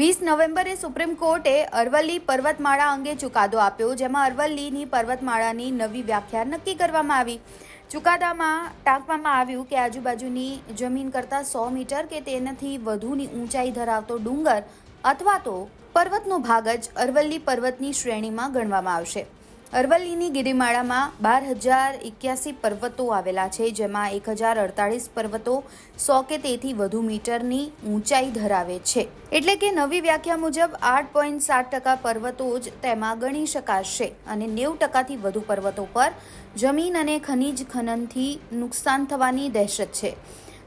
20 નવેમ્બરે સુપ્રીમ કોર્ટે અરવલ્લી પર્વતમાળા અંગે ચુકાદો આપ્યો, જેમાં અરવલ્લીની પર્વતમાળાની નવી વ્યાખ્યા નક્કી કરવામાં આવી। ચુકાદામાં ટાંકવામાં આવ્યું કે આજુબાજુની જમીન કરતાં 100 મીટર કે તેનાથી વધુની ઊંચાઈ ધરાવતો ડુંગર અથવા તો પર્વતનો ભાગ જ અરવલ્લી પર્વતની શ્રેણીમાં ગણવામાં આવશે। અરવલ્લીની ગિરિમાળામાં 12,081 પર્વતો આવેલા છે, જેમાં 1,048 પર્વતો 100 કે તેથી વધુ મીટરની ઊંચાઈ ધરાવે છે। એટલે કે નવી વ્યાખ્યા મુજબ 8.7% પર્વતો જ તેમાં ગણી શકાશે અને 90%થી વધુ પર્વતો પર જમીન અને ખનિજ ખનનથી નુકસાન થવાની દહેશત છે,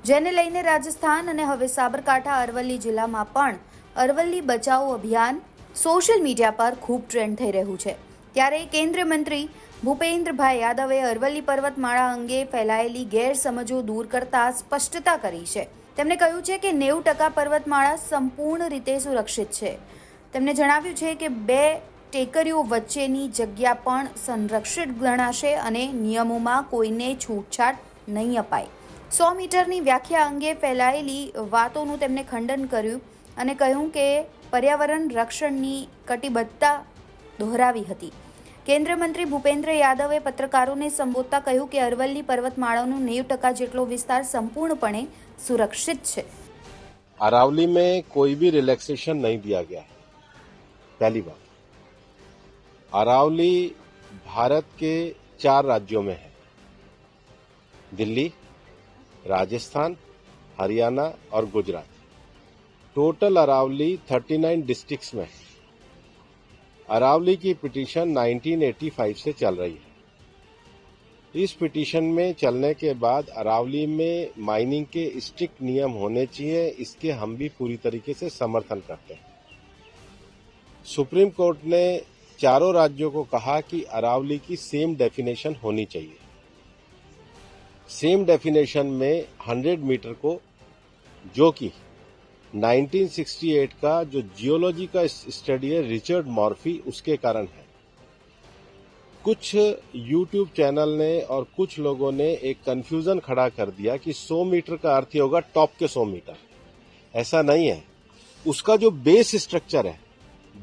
જેને લઈને રાજસ્થાન અને હવે સાબરકાંઠા અરવલ્લી જિલ્લામાં પણ અરવલ્લી બચાવો અભિયાન સોશિયલ મીડિયા પર ખૂબ ટ્રેન્ડ થઈ રહ્યું છે। ત્યારે કેન્દ્રીય મંત્રી ભૂપેન્દ્રભાઈ યાદવે અરવલ્લી પર્વતમાળા અંગે ફેલાયેલી ગેરસમજો દૂર કરતા સ્પષ્ટતા કરી છે। તેમણે કહ્યું છે કે 90% પર્વતમાળા સંપૂર્ણ રીતે સુરક્ષિત છે। તેમણે જણાવ્યું છે કે 2 ટેકરીઓ વચ્ચેની જગ્યા પણ સંરક્ષિત ગણાશે અને નિયમોમાં કોઈને છૂટછાટ નહીં અપાય। 100 મીટરની વ્યાખ્યા અંગે ફેલાયેલી વાતોનું તેમણે ખંડન કર્યું અને કહ્યું કે પર્યાવરણ રક્ષણની કટિબદ્ધતા દોહરાવી હતી। કેન્દ્રીય મંત્રી ભૂપેન્દ્ર યાદવે પત્રકારોને સંબોધતા કહ્યું કે અરવલ્લી પર્વતમાળાનો 90% જેટલો વિસ્તાર સંપૂર્ણપણે सुरक्षित है। अरावली में कोई भी रिलैक्सेशन नहीं दिया गया है। पहली बात, अरावली भारत के 4 राज्यों में है, दिल्ली, राजस्थान, हरियाणा और गुजरात। टोटल अरावली 39 डिस्ट्रिक्ट्स में है। अरावली की पिटीशन 1985 से चल रही है। इस पिटीशन में चलने के बाद अरावली में माइनिंग के स्ट्रिक्ट नियम होने चाहिए, इसके हम भी पूरी तरीके से समर्थन करते हैं। सुप्रीम कोर्ट ने चारों राज्यों को कहा कि अरावली की सेम डेफिनेशन होनी चाहिए। सेम डेफिनेशन में 100 मीटर को, जो कि 1968 का जो जियोलॉजी का स्टडी है रिचर्ड मॉर्फी, उसके कारण है। कुछ YouTube चैनल ने और कुछ लोगों ने एक कंफ्यूजन खड़ा कर दिया कि 100 मीटर का अर्थ ही होगा टॉप के 100 मीटर। ऐसा नहीं है। उसका जो बेस स्ट्रक्चर है,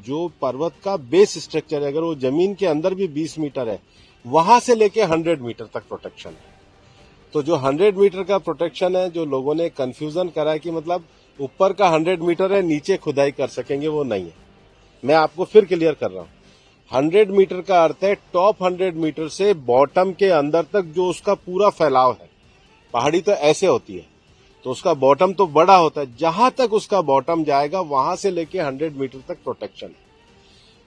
जो पर्वत का बेस स्ट्रक्चर है, अगर वो जमीन के अंदर भी 20 मीटर है, वहां से लेके 100 मीटर तक प्रोटेक्शन है। तो जो 100 मीटर का प्रोटेक्शन है, जो लोगों ने कंफ्यूजन करा कि मतलब ऊपर का 100 मीटर है, नीचे खुदाई कर सकेंगे, वो नहीं है। मैं आपको फिर क्लियर कर रहा हूं। 100 मीटर का अर्थ है टॉप 100 मीटर से बॉटम के अंदर तक जो उसका पूरा फैलाव है। पहाड़ी तो ऐसे होती है, तो उसका बॉटम तो बड़ा होता है, जहां तक उसका बॉटम जाएगा वहां से लेके 100 मीटर तक प्रोटेक्शन है।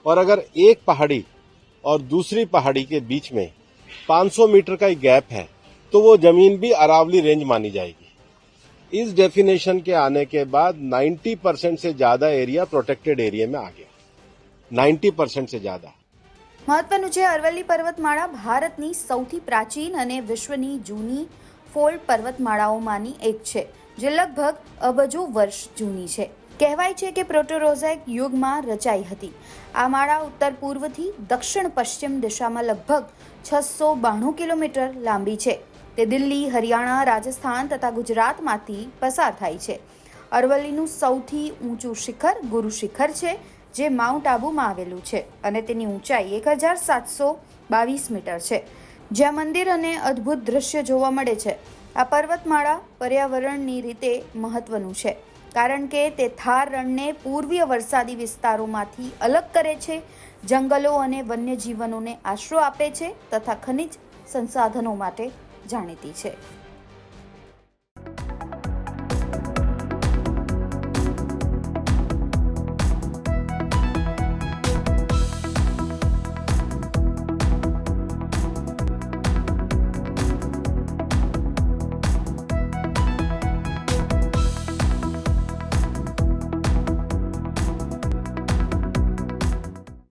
और अगर एक पहाड़ी और दूसरी पहाड़ी के बीच में 500 मीटर का ही गैप है, तो वो जमीन भी अरावली रेंज मानी जाएगी। इस डेफिनेशन के आने के बाद 90% से ज्यादा एरिया प्रोटेक्टेड एरिया में आ गया। 90% से ज्यादा। મહત્વનું છે, અરવલ્લી પર્વતમાળા ભારતની સૌથી પ્રાચીન અને વિશ્વની જૂની ફોલ્ડ પર્વતમાળાઓમાંની એક છે, જે લગભગ અબજો વર્ષ જૂની છે। કહેવાય છે કે પ્રોટોરોઝોઇક યુગમાં રચાઈ હતી। આ માળા ઉત્તર પૂર્વથી દક્ષિણ પશ્ચિમ દિશામાં લગભગ 692 કિલોમીટર લાંબી છે। તે દિલ્હી, હરિયાણા, રાજસ્થાન તથા ગુજરાતમાંથી પસાર થાય છે। અરવલ્લીનું સૌથી ઊંચું શિખર ગુરુ શિખર છે, જે માઉન્ટ આબુમાં આવેલું છે અને તેની ઊંચાઈ 1,722 મીટર છે, જ્યાં મંદિર અને અદ્ભુત દ્રશ્ય જોવા મળે છે। આ પર્વતમાળા પર્યાવરણની રીતે મહત્વનું છે, કારણ કે તે થાર રણને પૂર્વીય વરસાદી વિસ્તારોમાંથી અલગ કરે છે, જંગલો અને વન્યજીવનોને આશરો આપે છે તથા ખનિજ સંસાધનો માટે જાણીતી છે।